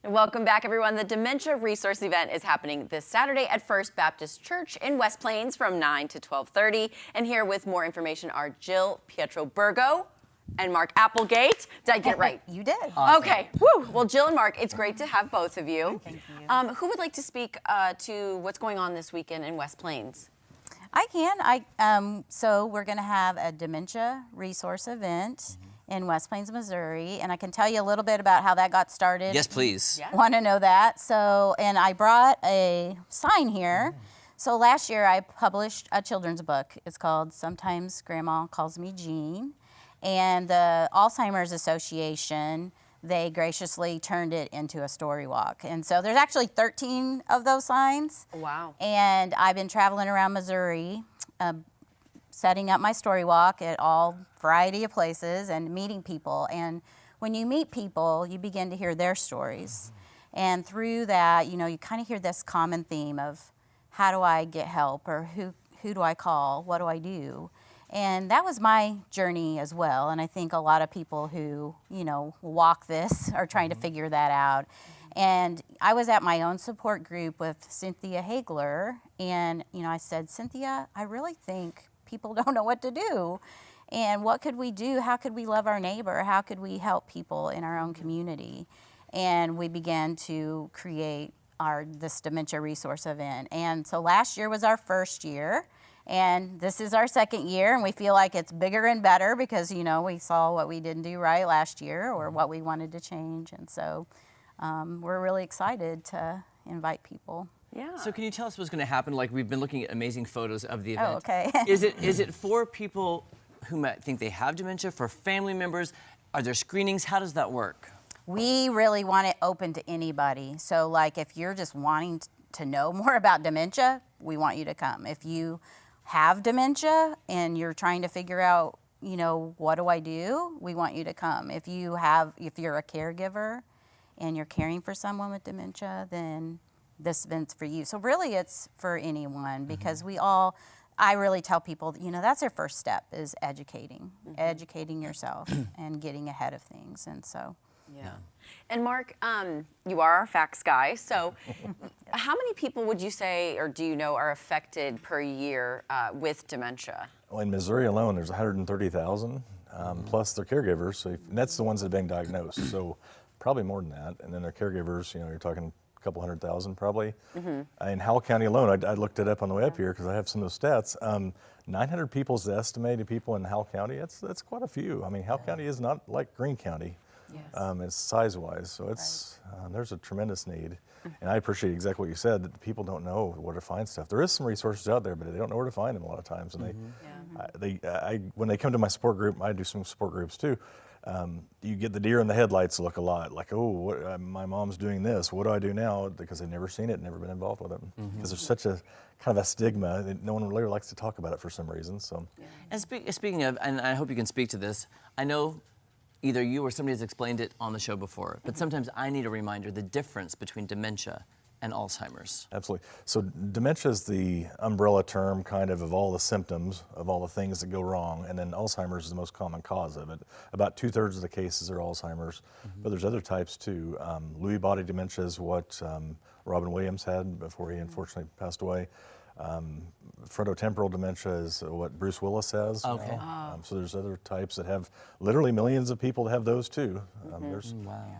Welcome back, everyone. The Dementia Resource Event is happening this Saturday at First Baptist Church in West Plains from 9 to 12:30. And here with more information are Jill Pietroburgo and Mark Applegate. Did I get it right? You did. Awesome. Okay. Woo. Well, Jill and Mark, it's great to have both of you. Thank you. Who would like to speak to what's going on this weekend in West Plains? I can. So we're going to have a Dementia Resource Event in West Plains, Missouri, and I can tell you a little bit about how that got started. Yes, please. Yeah. Want to know that? So, and I brought a sign here. So last year I published a children's book. It's called Sometimes Grandma Calls Me Jean, and the Alzheimer's Association, they graciously turned it into a story walk. And so there's actually 13 of those signs. Wow. And I've been traveling around Missouri, setting up my story walk at all variety of places and meeting people. And when you meet people, you begin to hear their stories. And through that, you know, you kind of hear this common theme of how do I get help, or who do I call? What do I do? And that was my journey as well. And I think a lot of people who, you know, walk this are trying to figure that out. And I was at my own support group with Cynthia Hagler. And, you know, I said, Cynthia, I really think people don't know what to do. And what could we do? How could we love our neighbor? How could we help people in our own community? And we began to create this Dementia Resource Event. And so last year was our first year. And this is our second year, and we feel like it's bigger and better because, you know, we saw what we didn't do right last year or what we wanted to change. And so we're really excited to invite people. Yeah. So can you tell us what's going to happen? Like, we've been looking at amazing photos of the event. Oh, okay. Is it for people who might think they have dementia, for family members? Are there screenings? How does that work? We really want it open to anybody. So, like, if you're just wanting to know more about dementia, we want you to come. If you have dementia and you're trying to figure out, you know, what do I do? We want you to come. If you're a caregiver and you're caring for someone with dementia, then this event's for you. So really it's for anyone because I really tell people, you know, that's their first step is educating yourself and getting ahead of things. And so. Yeah. And Mark, you are our facts guy. So how many people would you say, or do you know, are affected per year with dementia? Well, in Missouri alone, there's 130,000, plus their caregivers. So and that's the ones that have been diagnosed. So probably more than that. And then their caregivers, you know, you're talking a couple 100,000 probably. In Howell County alone, I looked it up on the way up here because I have some of those stats. 900 people is the estimated people in Howell County. That's quite a few. I mean, Howell County is not like Greene County. Yes. It's size-wise, so it's there's a tremendous need. And I appreciate exactly what you said, that people don't know where to find stuff. There is some resources out there, but they don't know where to find them a lot of times. And when they come to my support group, I do some support groups too, you get the deer in the headlights look a lot, like, oh, my mom's doing this, what do I do now? Because they've never seen it, never been involved with it. Because there's such a kind of a stigma that no one really likes to talk about it for some reason. So. And speaking of, and I hope you can speak to this, I know either you or somebody has explained it on the show before, but sometimes I need a reminder, the difference between dementia and Alzheimer's. Absolutely. So dementia is the umbrella term kind of all the symptoms of all the things that go wrong, and then Alzheimer's is the most common cause of it. About 2/3 of the cases are Alzheimer's, but there's other types too. Lewy body dementia is what Robin Williams had before he unfortunately passed away. Frontotemporal dementia is what Bruce Willis has. Okay. So there's other types that have literally millions of people that have those too. There's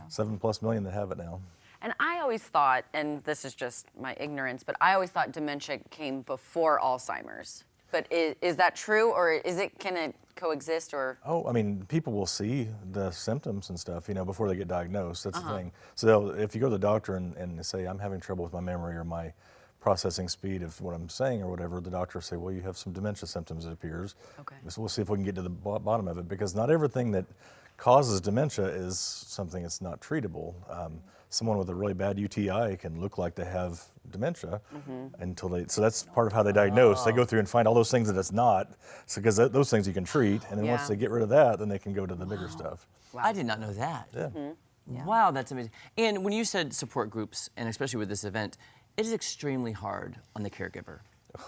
7+ million that have it now. And I always thought, and this is just my ignorance, but I always thought dementia came before Alzheimer's. But is that true, or can it coexist, or? Oh, I mean, people will see the symptoms and stuff, you know, before they get diagnosed. That's the thing. So if you go to the doctor and say, I'm having trouble with my memory or my processing speed of what I'm saying or whatever, the doctor will say, well, you have some dementia symptoms, it appears. Okay. So we'll see if we can get to the bottom of it, because not everything that causes dementia is something that's not treatable. Someone with a really bad UTI can look like they have dementia so that's part of how they diagnose. They go through and find all those things that it's not, because those things you can treat, and then once they get rid of that, then they can go to the bigger stuff. Wow. I did not know that. Yeah. Yeah. Wow, that's amazing. And when you said support groups, and especially with this event, it is extremely hard on the caregiver.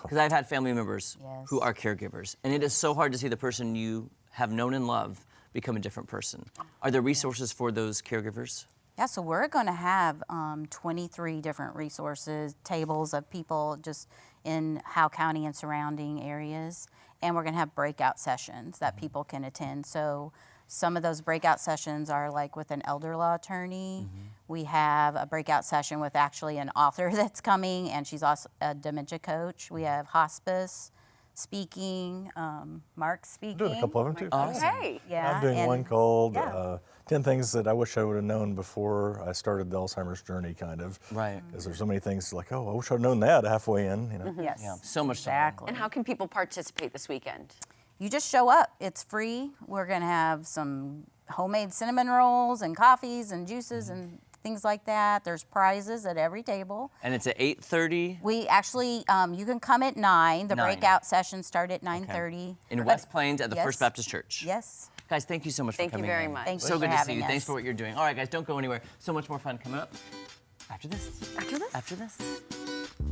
Because I've had family members who are caregivers, and it is so hard to see the person you have known and loved become a different person. Are there resources for those caregivers? Yeah, so we're going to have 23 different resources, tables of people just in Howe County and surrounding areas. And we're going to have breakout sessions that people can attend. So some of those breakout sessions are like with an elder law attorney. We have a breakout session with actually an author that's coming, and she's also a dementia coach. We have hospice speaking, Mark speaking. Doing a couple of them too. Okay. Yeah, I'm doing and- one called yeah. 10 Things That I Wish I Would Have Known Before I Started the Alzheimer's Journey, kind of. Right. Because there's so many things like, oh, I wish I'd known that halfway in, you know. Yes. Yeah, so much time. Exactly. And how can people participate this weekend? You just show up. It's free. We're going to have some homemade cinnamon rolls and coffees and juices and things like that. There's prizes at every table. And it's at 8:30 We actually, you can come at 9. The 9. breakout sessions start at 9:30. in West Plains at the Yes. First Baptist Church. Yes. Guys, thank you so much Thank for you coming very in. much. Thank you So for good to see having you. Thanks us. for what you're doing. All right, guys, don't go anywhere. So much more fun coming up after this. After this? After this.